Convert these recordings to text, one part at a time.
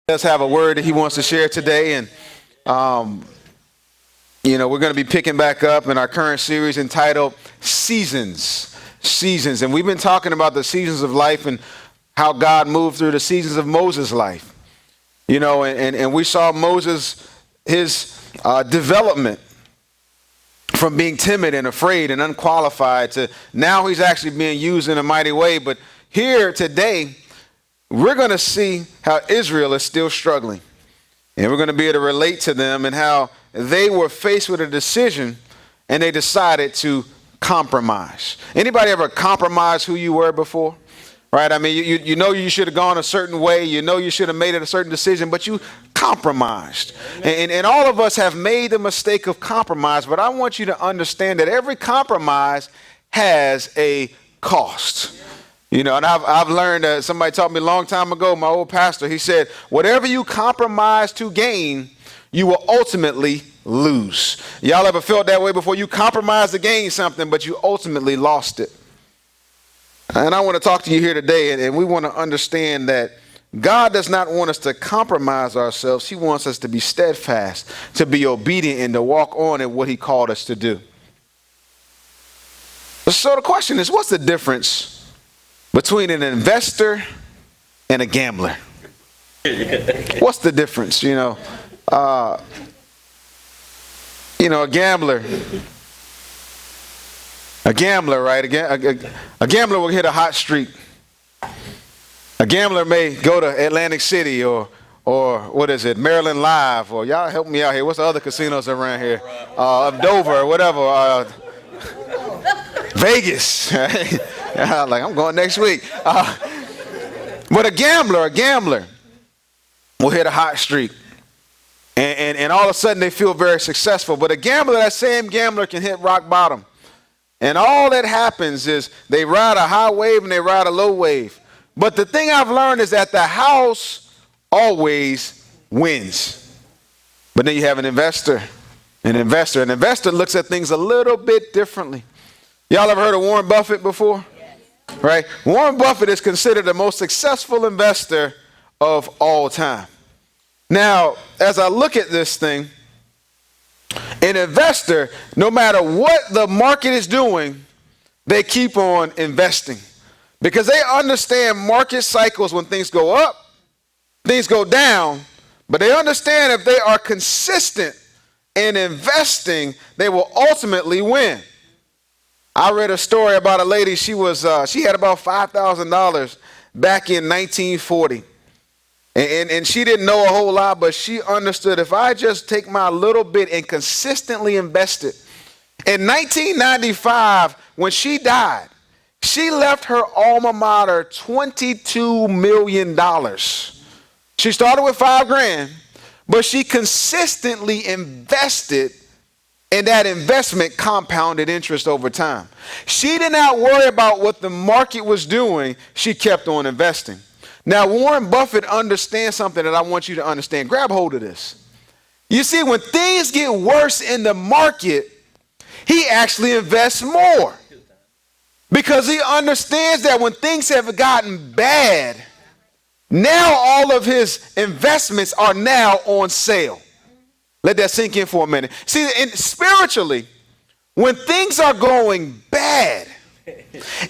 Does have a word that he wants to share today, and we're going to be picking back up in our current series entitled Seasons. And we've been talking about the seasons of life and how God moved through the seasons of Moses' life. And we saw Moses, his development from being timid and afraid and unqualified to now he's actually being used in a mighty way. But here today, we're going to see how Israel is still struggling. And we're going to be able to relate to them and how they were faced with a decision and they decided to compromise. Anybody ever compromise who you were before? Right? I mean, you know you should have gone a certain way. You know you should have made it a certain decision, but you compromised. And all of us have made the mistake of compromise, but I want you to understand that every compromise has a cost. And I've learned, somebody taught me a long time ago, my old pastor, he said, whatever you compromise to gain, you will ultimately lose. Y'all ever felt that way before? You compromise to gain something, but you ultimately lost it. And I want to talk to you here today, and we want to understand that God does not want us to compromise ourselves. He wants us to be steadfast, to be obedient, and to walk on in what he called us to do. So the question is, what's the difference between an investor and a gambler? What's the difference? A gambler, right? A gambler will hit a hot streak. A gambler may go to Atlantic City or what is it, Maryland Live, or y'all help me out here. What's the other casinos around here? Dover, whatever. Vegas. Like, I'm going next week. But a gambler will hit a hot streak. And all of a sudden they feel very successful. But that same gambler can hit rock bottom. And all that happens is they ride a high wave and they ride a low wave. But the thing I've learned is that the house always wins. But then you have an investor. An investor looks at things a little bit differently. Y'all ever heard of Warren Buffett before? Right? Warren Buffett is considered the most successful investor of all time. Now, as I look at this thing, an investor, no matter what the market is doing, they keep on investing because they understand market cycles. When things go up, things go down, but they understand if they are consistent in investing, they will ultimately win. I read a story about a lady. She had about $5,000 back in 1940. And she didn't know a whole lot, but she understood if I just take my little bit and consistently invest it. In 1995, when she died, she left her alma mater $22 million. She started with $5,000, but she consistently invested, and that investment compounded interest over time. She did not worry about what the market was doing. She kept on investing. Now, Warren Buffett understands something that I want you to understand. Grab hold of this. You see, when things get worse in the market, he actually invests more because he understands that when things have gotten bad, now all of his investments are now on sale. Let that sink in for a minute. See, spiritually, when things are going bad,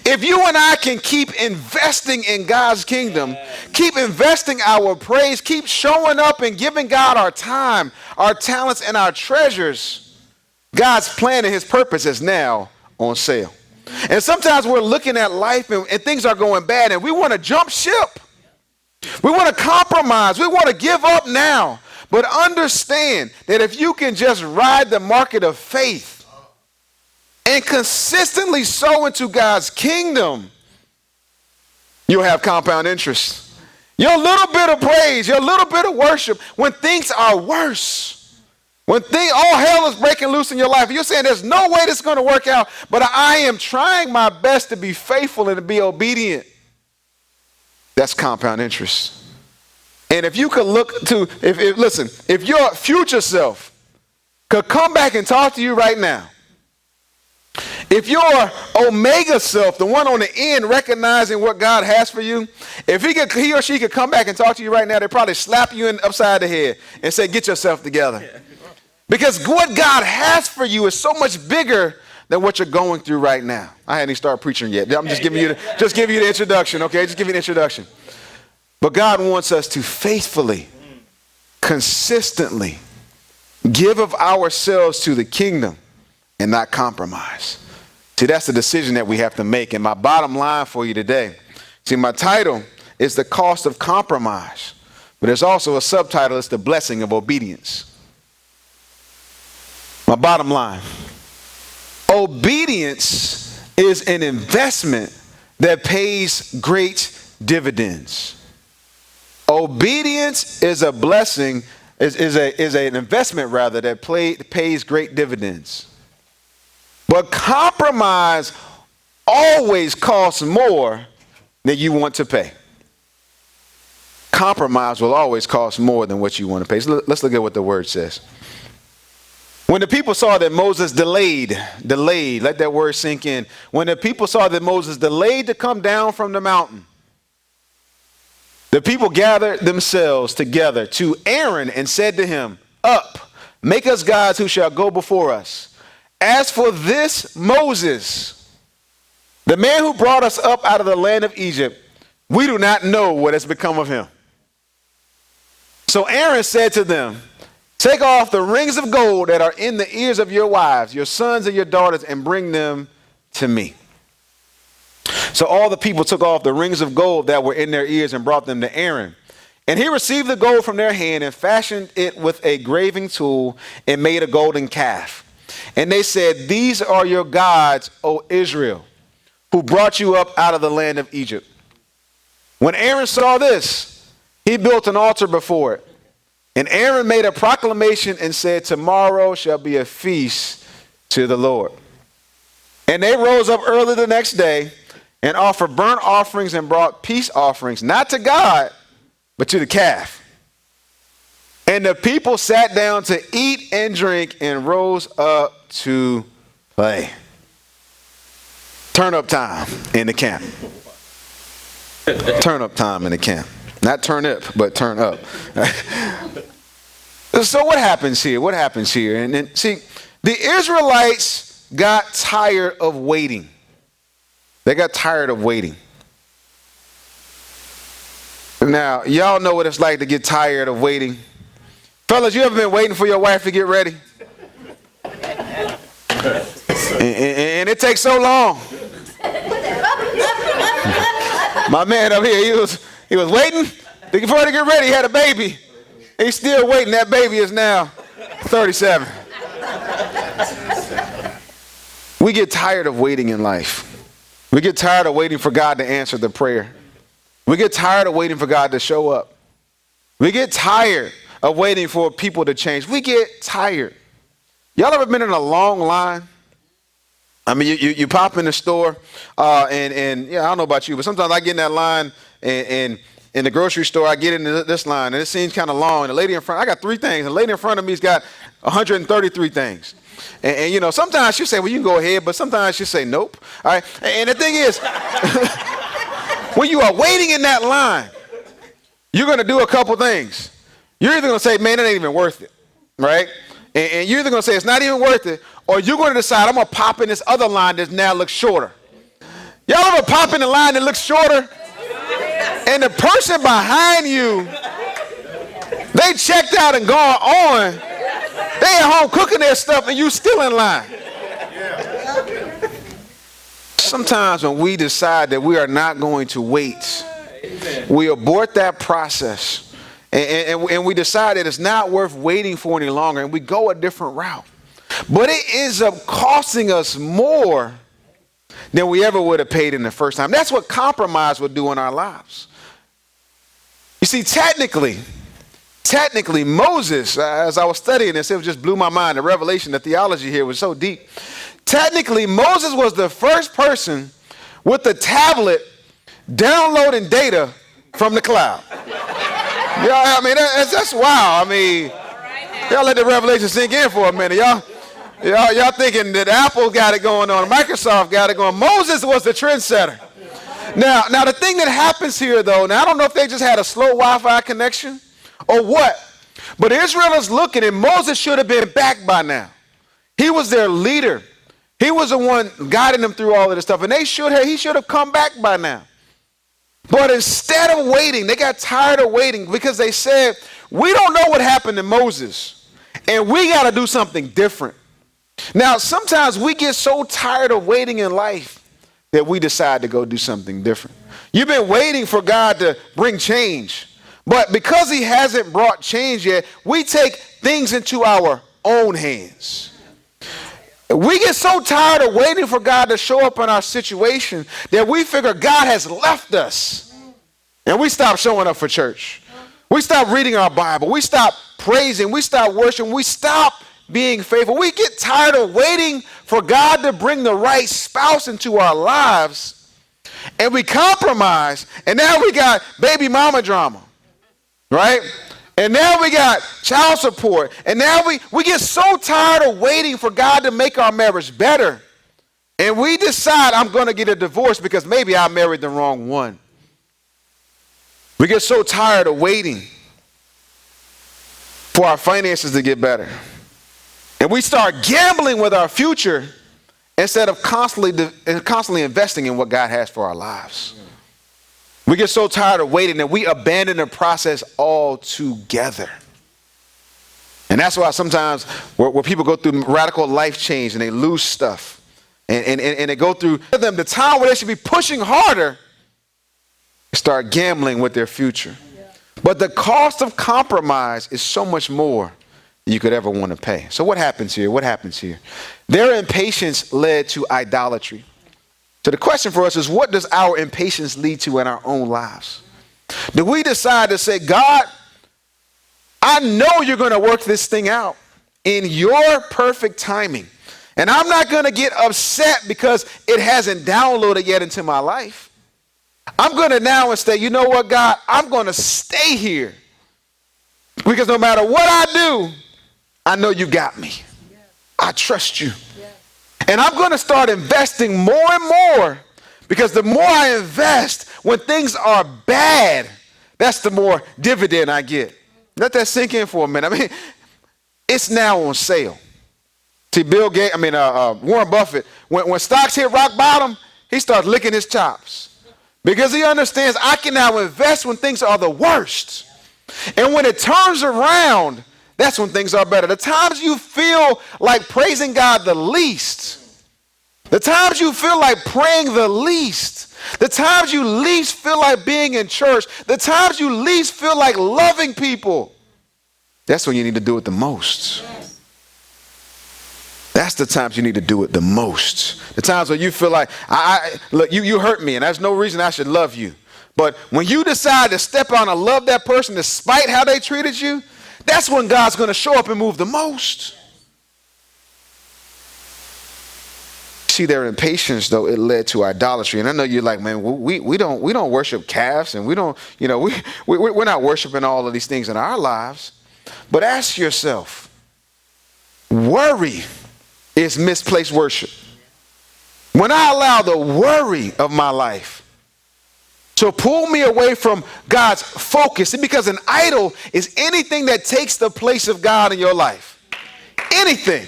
if you and I can keep investing in God's kingdom, keep investing our praise, keep showing up and giving God our time, our talents, and our treasures, God's plan and his purpose is now on sale. And sometimes we're looking at life and things are going bad and we want to jump ship. We want to compromise. We want to give up now. But understand that if you can just ride the market of faith and consistently sow into God's kingdom, you'll have compound interest. Your little bit of praise, your little bit of worship, when things are worse, when all hell is breaking loose in your life, you're saying there's no way this is going to work out, but I am trying my best to be faithful and to be obedient. That's compound interest. And if you could look to, if your future self could come back and talk to you right now, If your omega self, the one on the end, recognizing what God has for you, if he or she could come back and talk to you right now, they'd probably slap you upside the head and say, get yourself together. Because what God has for you is so much bigger than what you're going through right now. I hadn't even started preaching yet. I'm just giving you the introduction, okay? Just give you the introduction. But God wants us to faithfully, consistently give of ourselves to the kingdom and not compromise. See, that's the decision that we have to make. And my bottom line for you today, see, my title is The Cost of Compromise. But there's also a subtitle, it's The Blessing of Obedience. My bottom line, obedience is an investment that pays great dividends. Obedience is a blessing, is an investment rather that pays great dividends. But compromise always costs more than you want to pay. Compromise will always cost more than what you want to pay. So let's look at what the word says. When the people saw that Moses delayed, let that word sink in. When the people saw that Moses delayed to come down from the mountain, the people gathered themselves together to Aaron and said to him, up, make us gods who shall go before us. As for this Moses, the man who brought us up out of the land of Egypt, we do not know what has become of him. So Aaron said to them, take off the rings of gold that are in the ears of your wives, your sons and your daughters, and bring them to me. So all the people took off the rings of gold that were in their ears and brought them to Aaron. And he received the gold from their hand and fashioned it with a graving tool and made a golden calf. And they said, these are your gods, O Israel, who brought you up out of the land of Egypt. When Aaron saw this, he built an altar before it. And Aaron made a proclamation and said, tomorrow shall be a feast to the Lord. And they rose up early the next day and offered burnt offerings and brought peace offerings, not to God, but to the calf. And the people sat down to eat and drink and rose up to play. Turn up time in the camp. Turn up time in the camp. Not turn up, but turn up. So what happens here? What happens here? And then, see, the Israelites got tired of waiting. They got tired of waiting. Now, y'all know what it's like to get tired of waiting. Fellas, you ever been waiting for your wife to get ready? And it takes so long. My man up here, he was waiting for her to get ready. He had a baby. He's still waiting. That baby is now 37. We get tired of waiting in life. We get tired of waiting for God to answer the prayer. We get tired of waiting for God to show up. We get tired of waiting for people to change. We get tired. Y'all ever been in a long line? I mean, you pop in the store, and yeah, I don't know about you, but sometimes I get in that line, and in the grocery store, I get into this line, and it seems kind of long. And the lady in front, I got 3 things. And the lady in front of me's got 133 things. And you know, sometimes she'll say, well, you can go ahead, but sometimes she'll say, nope. All right. And the thing is, when you are waiting in that line, you're going to do a couple things. You're either going to say, man, it ain't even worth it, right? And you're either going to say, it's not even worth it, or you're going to decide, I'm going to pop in this other line that now looks shorter. Y'all ever pop in the line that looks shorter? And the person behind you, they checked out and gone on. They at home cooking their stuff and you still in line. Sometimes when we decide that we are not going to wait, we abort that process and we decide that it's not worth waiting for any longer and we go a different route. But it ends up costing us more than we ever would have paid in the first time. That's what compromise would do in our lives. You see, technically, Moses, as I was studying this, it just blew my mind. The revelation, the theology here was so deep. Technically, Moses was the first person with the tablet downloading data from the cloud. Yeah, I mean, that's wow. I mean, y'all let the revelation sink in for a minute, y'all. Y'all thinking that Apple got it going on, Microsoft got it going. Moses was the trendsetter. Now the thing that happens here, though, now I don't know if they just had a slow Wi-Fi connection or what, but Israel is looking, and Moses should have been back by now. He was their leader. He was the one guiding them through all of this stuff, and he should have come back by now. But instead of waiting, they got tired of waiting because they said, we don't know what happened to Moses, and we got to do something different. Now, sometimes we get so tired of waiting in life that we decide to go do something different. You've been waiting for God to bring change, but because he hasn't brought change yet, we take things into our own hands. We get so tired of waiting for God to show up in our situation that we figure God has left us, and we stop showing up for church. We stop reading our Bible. We stop praising. We stop worshiping. We stop being faithful. We get tired of waiting for God to bring the right spouse into our lives, and we compromise, and now we got baby mama drama, right? And now we got child support, and now we get so tired of waiting for God to make our marriage better, and we decide I'm going to get a divorce because maybe I married the wrong one. We get so tired of waiting for our finances to get better. And we start gambling with our future instead of constantly investing in what God has for our lives. We get so tired of waiting that we abandon the process altogether. And that's why sometimes where people go through radical life change and they lose stuff and they go through the time where they should be pushing harder, they start gambling with their future. But the cost of compromise is so much more you could ever want to pay. So what happens here? What happens here? Their impatience led to idolatry. So the question for us is, what does our impatience lead to in our own lives? Do we decide to say, God, I know you're going to work this thing out in your perfect timing, and I'm not going to get upset because it hasn't downloaded yet into my life. I'm going to now instead, you know what, God, I'm going to stay here because no matter what I do, I know you got me. I trust you. And I'm going to start investing more and more because the more I invest when things are bad, that's the more dividend I get. Let that sink in for a minute. I mean, it's now on sale. See, Warren Buffett, when stocks hit rock bottom, he starts licking his chops because he understands I can now invest when things are the worst. And when it turns around, that's when things are better. The times you feel like praising God the least, the times you feel like praying the least, the times you least feel like being in church, the times you least feel like loving people, that's when you need to do it the most. That's the times you need to do it the most. The times where you feel like, look, you hurt me and there's no reason I should love you. But when you decide to step out and love that person despite how they treated you, that's when God's going to show up and move the most. See, their impatience, though, it led to idolatry. And I know you're like, man, we don't worship calves, and we don't, we're not worshiping all of these things in our lives. But ask yourself, worry is misplaced worship. When I allow the worry of my life to pull me away from God's focus, because an idol is anything that takes the place of God in your life. Anything.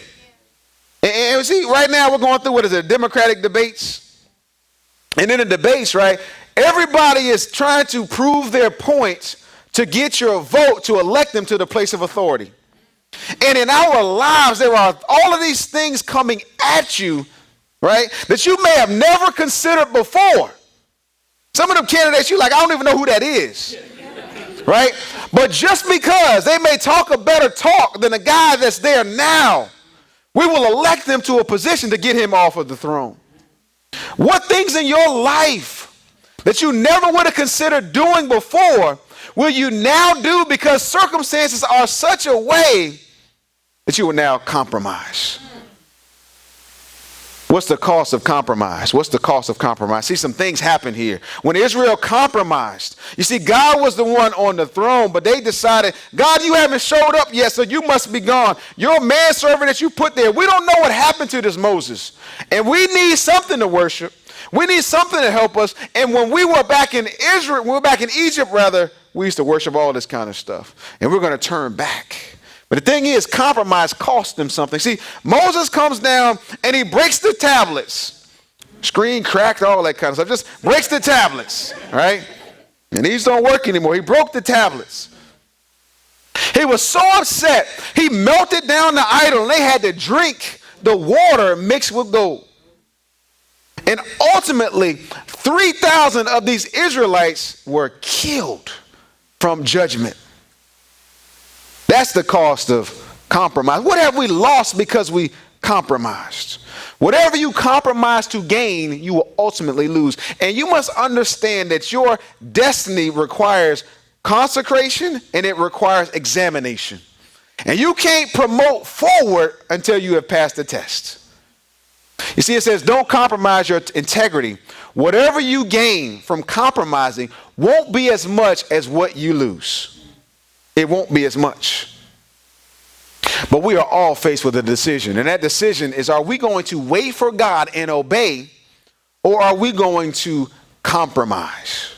And see, right now we're going through, Democratic debates. And in the debates, right, everybody is trying to prove their point to get your vote to elect them to the place of authority. And in our lives, there are all of these things coming at you, right, that you may have never considered before. Some of them candidates, you're like, I don't even know who that is, right? But just because they may talk a better talk than the guy that's there now, we will elect them to a position to get him off of the throne. What things in your life that you never would have considered doing before will you now do because circumstances are such a way that you will now compromise? What's the cost of compromise? What's the cost of compromise? See, some things happen here. When Israel compromised, you see, God was the one on the throne, but they decided, God, you haven't showed up yet, so you must be gone. Your manservant that you put there, we don't know what happened to this Moses. And we need something to worship. We need something to help us. And when we were back in Israel, we were back in Egypt, rather, we used to worship all this kind of stuff. And we're going to turn back. But the thing is, compromise cost them something. See, Moses comes down and he breaks the tablets. Screen cracked, all that kind of stuff. Just breaks the tablets, right? And these don't work anymore. He broke the tablets. He was so upset, he melted down the idol and they had to drink the water mixed with gold. And ultimately, 3,000 of these Israelites were killed from judgment. That's the cost of compromise. What have we lost because we compromised? Whatever you compromise to gain, you will ultimately lose. And you must understand that your destiny requires consecration and it requires examination. And you can't promote forward until you have passed the test. You see, it says, don't compromise your integrity. Whatever you gain from compromising won't be as much as what you lose. It won't be as much. But we are all faced with a decision. And that decision is, are we going to wait for God and obey, or are we going to compromise?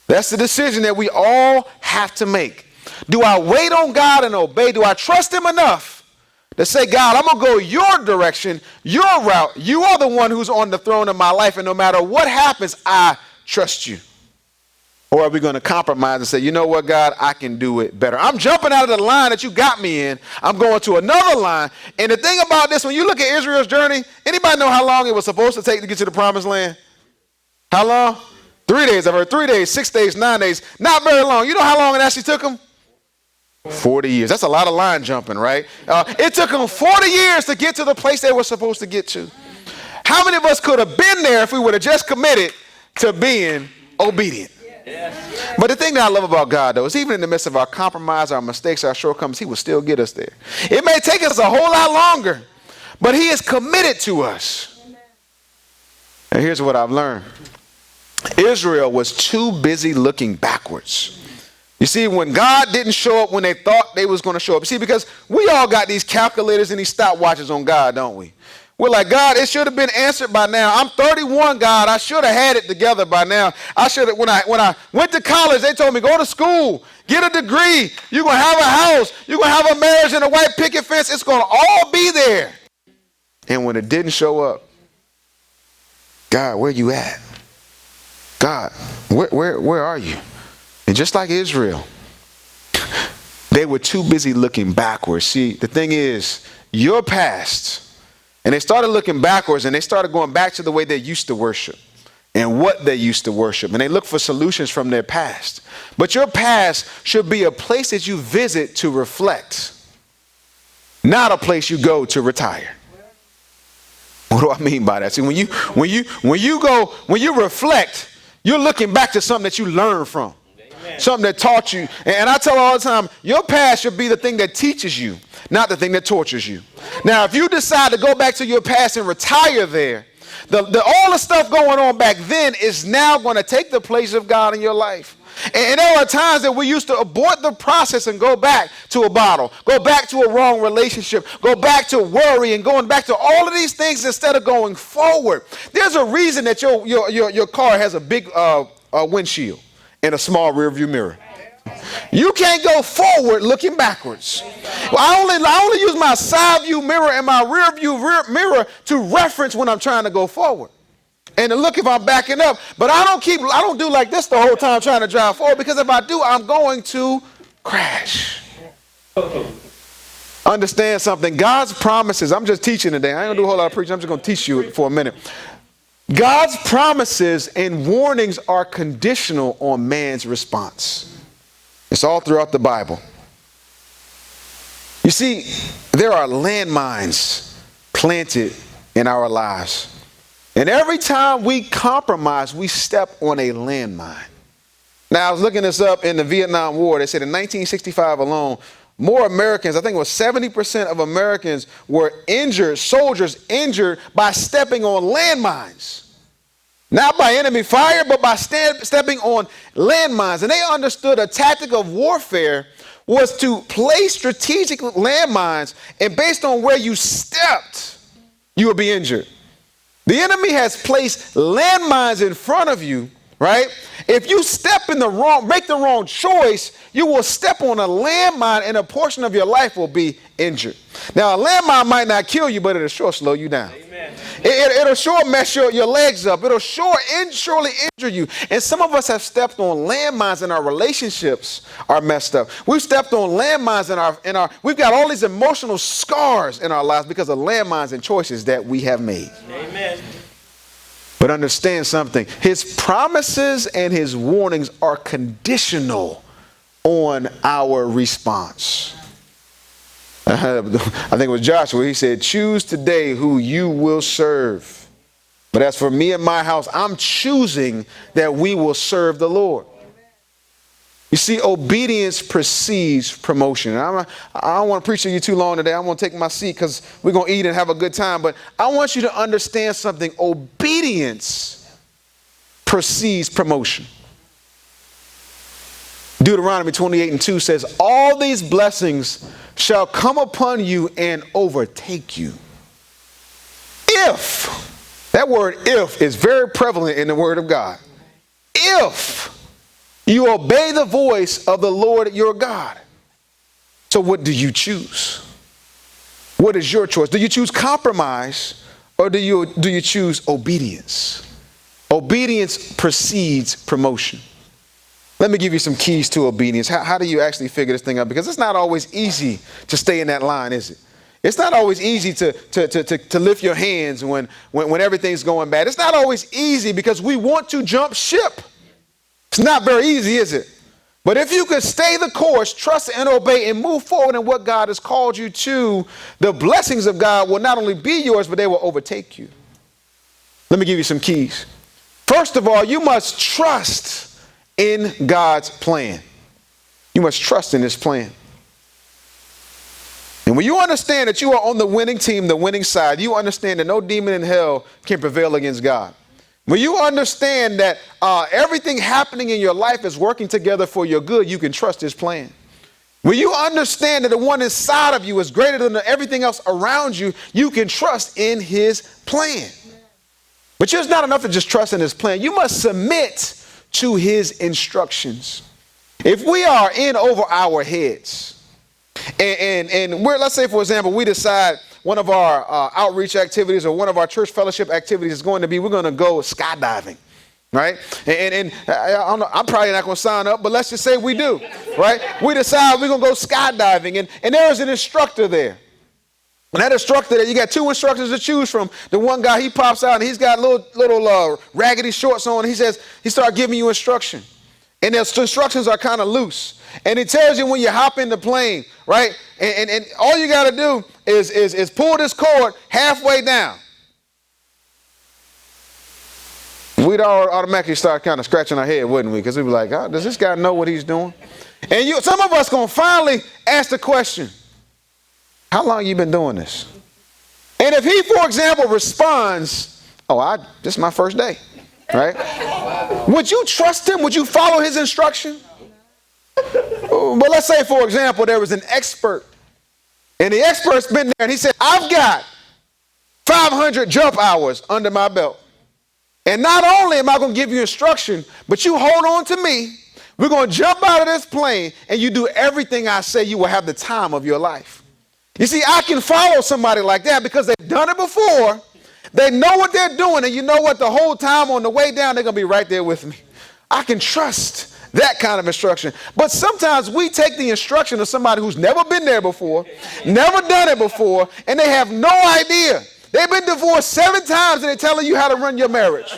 That's the decision that we all have to make. Do I wait on God and obey? Do I trust him enough to say, God, I'm going to go your direction, your route. You are the one who's on the throne of my life. And no matter what happens, I trust you. Or are we going to compromise and say, you know what, God, I can do it better. I'm jumping out of the line that you got me in. I'm going to another line. And the thing about this, when you look at Israel's journey, anybody know how long it was supposed to take to get to the promised land? How long? 3 days. I've heard 3 days, 6 days, 9 days. Not very long. You know how long it actually took them? 40 years. That's a lot of line jumping, right? It took them 40 years to get to the place they were supposed to get to. How many of us could have been there if we would have just committed to being obedient? Yes. But the thing that I love about God, though, is even in the midst of our compromise, our mistakes, our shortcomings, he will still get us there. It may take us a whole lot longer, but he is committed to us. And here's what I've learned. Israel was too busy looking backwards. You see, when God didn't show up when they thought they was going to show up. You see, because we all got these calculators and these stopwatches on God, don't we? We're like, God, it should have been answered by now. I'm 31, God. I should have had it together by now. I should have, when I went to college, they told me, go to school, get a degree. You're going to have a house. You're going to have a marriage and a white picket fence. It's going to all be there. And when it didn't show up, God, where you at? God, where are you? And just like Israel, they were too busy looking backwards. See, the thing is, your past. And they started looking backwards and they started going back to the way they used to worship and what they used to worship. And they look for solutions from their past. But your past should be a place that you visit to reflect, not a place you go to retire. What do I mean by that? See, when you reflect, you're looking back to something that you learned from. Something that taught you. And I tell all the time, your past should be the thing that teaches you, not the thing that tortures you. Now, if you decide to go back to your past and retire there, all the stuff going on back then is now going to take the place of God in your life. And there are times that we used to abort the process and go back to a bottle, go back to a wrong relationship, go back to worry and going back to all of these things instead of going forward. There's a reason that your car has a big windshield and a small rear view mirror. You can't go forward looking backwards. Well, I only use my side view mirror and my rear view mirror to reference when I'm trying to go forward and to look if I'm backing up. But I don't do like this the whole time trying to drive forward, because if I do, I'm going to crash. Understand something. God's promises. I'm just teaching today. I ain't gonna do a whole lot of preaching. I'm just gonna teach you for a minute. God's promises and warnings are conditional on man's response. It's all throughout the Bible. You see, there are landmines planted in our lives. And every time we compromise, we step on a landmine. Now, I was looking this up in the Vietnam War. They said in 1965 alone, more Americans, I think it was 70% of Americans were injured, soldiers injured by stepping on landmines. Not by enemy fire, but by stepping on landmines. And they understood a tactic of warfare was to place strategic landmines, and based on where you stepped, you would be injured. The enemy has placed landmines in front of you, right? If you make the wrong choice, you will step on a landmine and a portion of your life will be injured. Now, a landmine might not kill you, but it'll sure slow you down. Amen. It'll sure mess your legs up. It'll surely injure you. And some of us have stepped on landmines and our relationships are messed up. We've stepped on landmines we've got all these emotional scars in our lives because of landmines and choices that we have made. Amen. But understand something. His promises and his warnings are conditional on our response. I think it was Joshua. He said, choose today who you will serve. But as for me and my house, I'm choosing that we will serve the Lord. You see, obedience precedes promotion. And I don't want to preach to you too long today. I'm going to take my seat because we're going to eat and have a good time. But I want you to understand something. Obedience precedes promotion. Deuteronomy 28:2 says, all these blessings shall come upon you and overtake you. If, that word if is very prevalent in the word of God. If you obey the voice of the Lord your God. So what do you choose? What is your choice? Do you choose compromise or do you choose obedience? Obedience precedes promotion. Let me give you some keys to obedience. How do you actually figure this thing out? Because it's not always easy to stay in that line, is it? It's not always easy to lift your hands when everything's going bad. It's not always easy because we want to jump ship. It's not very easy, is it? But if you can stay the course, trust and obey and move forward in what God has called you to, the blessings of God will not only be yours, but they will overtake you. Let me give you some keys. First of all, you must trust in God's plan. You must trust in his plan. And when you understand that you are on the winning team, the winning side, you understand that no demon in hell can prevail against God. When you understand that everything happening in your life is working together for your good, you can trust his plan. When you understand that the one inside of you is greater than everything else around you, you can trust in his plan. But it's not enough to just trust in his plan. You must submit to his instructions. If we are in over our heads and we're, let's say, for example, we decide one of our outreach activities or one of our church fellowship activities is going to be, we're going to go skydiving, right? And I don't know, I'm probably not going to sign up, but let's just say we do, right? We decide we're going to go skydiving and there's an instructor there. And that instructor there, you got two instructors to choose from. The one guy, he pops out and he's got little raggedy shorts on. He starts giving you instruction. And the instructions are kind of loose. And it tells you when you hop in the plane, right? And all you got to do is pull this cord halfway down. We'd all automatically start kind of scratching our head, wouldn't we? Because we'd be like, oh, does this guy know what he's doing? And some of us going to finally ask the question, how long have you been doing this? And if he, for example, responds, this is my first day, right? Would you trust him? Would you follow his instruction? But let's say, for example, there was an expert. And the expert's been there and he said, I've got 500 jump hours under my belt. And not only am I going to give you instruction, but you hold on to me. We're going to jump out of this plane and you do everything I say, you will have the time of your life. You see, I can follow somebody like that because they've done it before. They know what they're doing. And you know what? The whole time on the way down, they're going to be right there with me. I can trust that kind of instruction. But sometimes we take the instruction of somebody who's never been there before, never done it before, and they have no idea. They've been divorced 7 times and they're telling you how to run your marriage.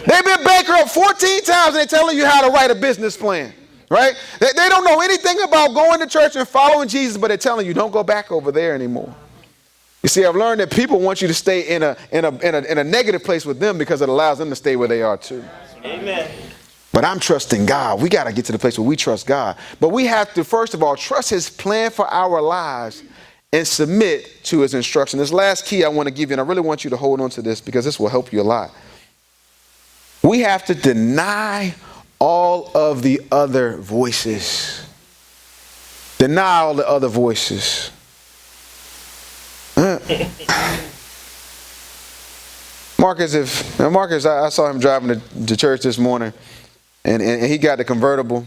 They've been bankrupt 14 times and they're telling you how to write a business plan. Right? They don't know anything about going to church and following Jesus, but they're telling you don't go back over there anymore. You see, I've learned that people want you to stay in a negative place with them because it allows them to stay where they are too. Amen. But I'm trusting God. We got to get to the place where we trust God. But we have to, first of all, trust his plan for our lives and submit to his instruction. This last key I want to give you, and I really want you to hold on to this because this will help you a lot. We have to deny all of the other voices. Deny all the other voices. Marcus, I saw him driving to church this morning, and he got the convertible,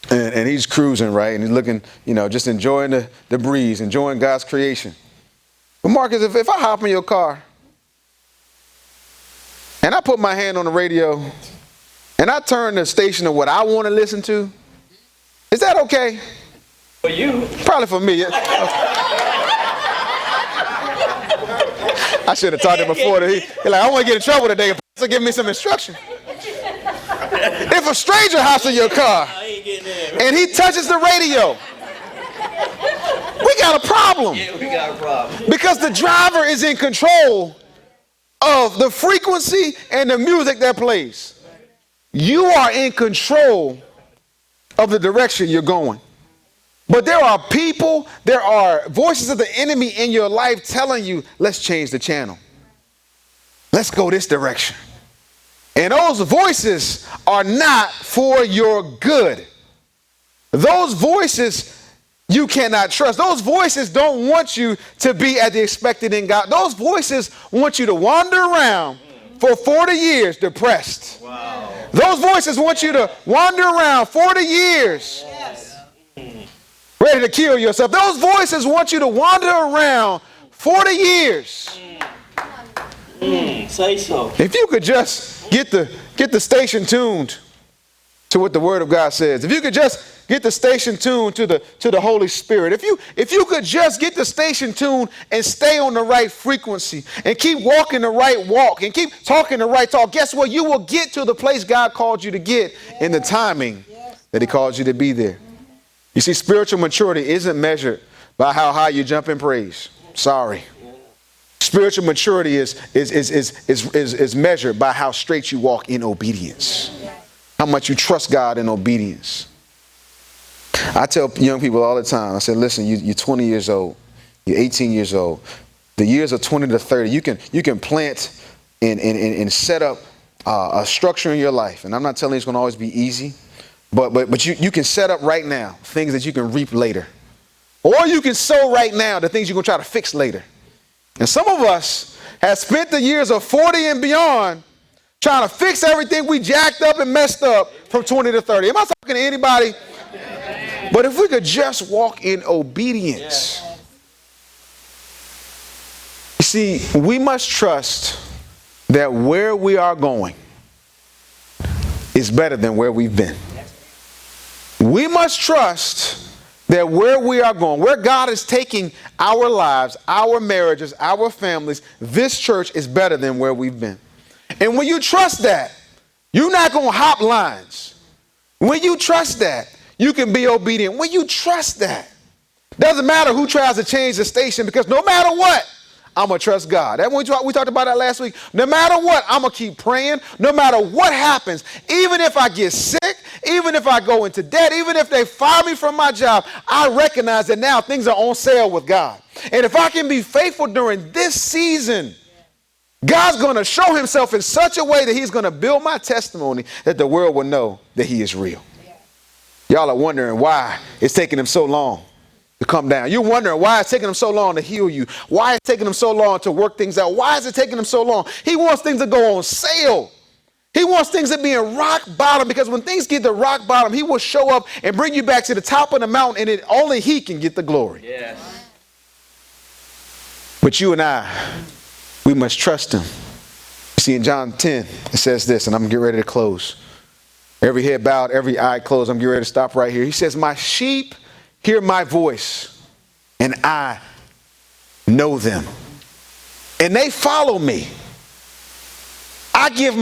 and he's cruising, right? And he's looking, just enjoying the breeze, enjoying God's creation. But Marcus, if I hop in your car, and I put my hand on the radio, and I turn the station to what I want to listen to, is that okay? For you. Probably for me. I should have taught him before. He's like, I want to get in trouble today. So give me some instruction. If a stranger hops in your car and he touches the radio, we got a problem. Yeah, we got a problem. Because the driver is in control of the frequency and the music that plays. You are in control of the direction you're going. But there are people, there are voices of the enemy in your life telling you, let's change the channel. Let's go this direction. And those voices are not for your good. Those voices you cannot trust. Those voices don't want you to be at the expected in God. Those voices want you to wander around for 40 years depressed. Wow. Those voices want you to wander around 40 years. Yes. Ready to kill yourself. Those voices want you to wander around 40 years. Say so. If you could just get the station tuned to what the Word of God says. If you could just get the station tuned to the Holy Spirit. If you could just get the station tuned and stay on the right frequency and keep walking the right walk and keep talking the right talk, guess what? You will get to the place God called you to get in the timing that he called you to be there. You see, spiritual maturity isn't measured by how high you jump in praise. Sorry. Spiritual maturity is measured by how straight you walk in obedience. How much you trust God in obedience. I tell young people all the time, I say, listen, you're 20 years old. You're 18 years old. The years of 20 to 30, you can plant and set up a structure in your life. And I'm not telling you it's going to always be easy. But you can set up right now things that you can reap later. Or you can sow right now the things you're going to try to fix later. And some of us have spent the years of 40 and beyond trying to fix everything we jacked up and messed up from 20 to 30. Am I talking to anybody? But if we could just walk in obedience. You see, we must trust that where we are going is better than where we've been. We must trust that where we are going, where God is taking our lives, our marriages, our families, this church is better than where we've been. And when you trust that, you're not going to hop lines. When you trust that, you can be obedient. When you trust that, doesn't matter who tries to change the station, because no matter what, I'm going to trust God. We talked about that last week. No matter what, I'm going to keep praying. No matter what happens, even if I get sick, even if I go into debt, even if they fire me from my job, I recognize that now things are on sale with God. And if I can be faithful during this season, God's going to show himself in such a way that he's going to build my testimony that the world will know that he is real. Y'all are wondering why it's taking him so long to come down. You're wondering why it's taking him so long to heal you. Why it's taking him so long to work things out. Why is it taking him so long? He wants things to go on sale. He wants things to be in rock bottom, because when things get to rock bottom, he will show up and bring you back to the top of the mountain, and only he can get the glory. Yes. But you and I, we must trust him. You see, in John 10, it says this, and I'm going to get ready to close. Every head bowed, every eye closed. I'm getting ready to stop right here. He says, my sheep hear my voice, and I know them, and they follow me. I give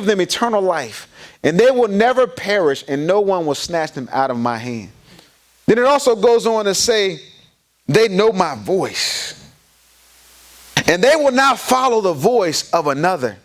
them eternal life, and they will never perish, and no one will snatch them out of my hand. Then it also goes on to say, they know my voice, and they will not follow the voice of another.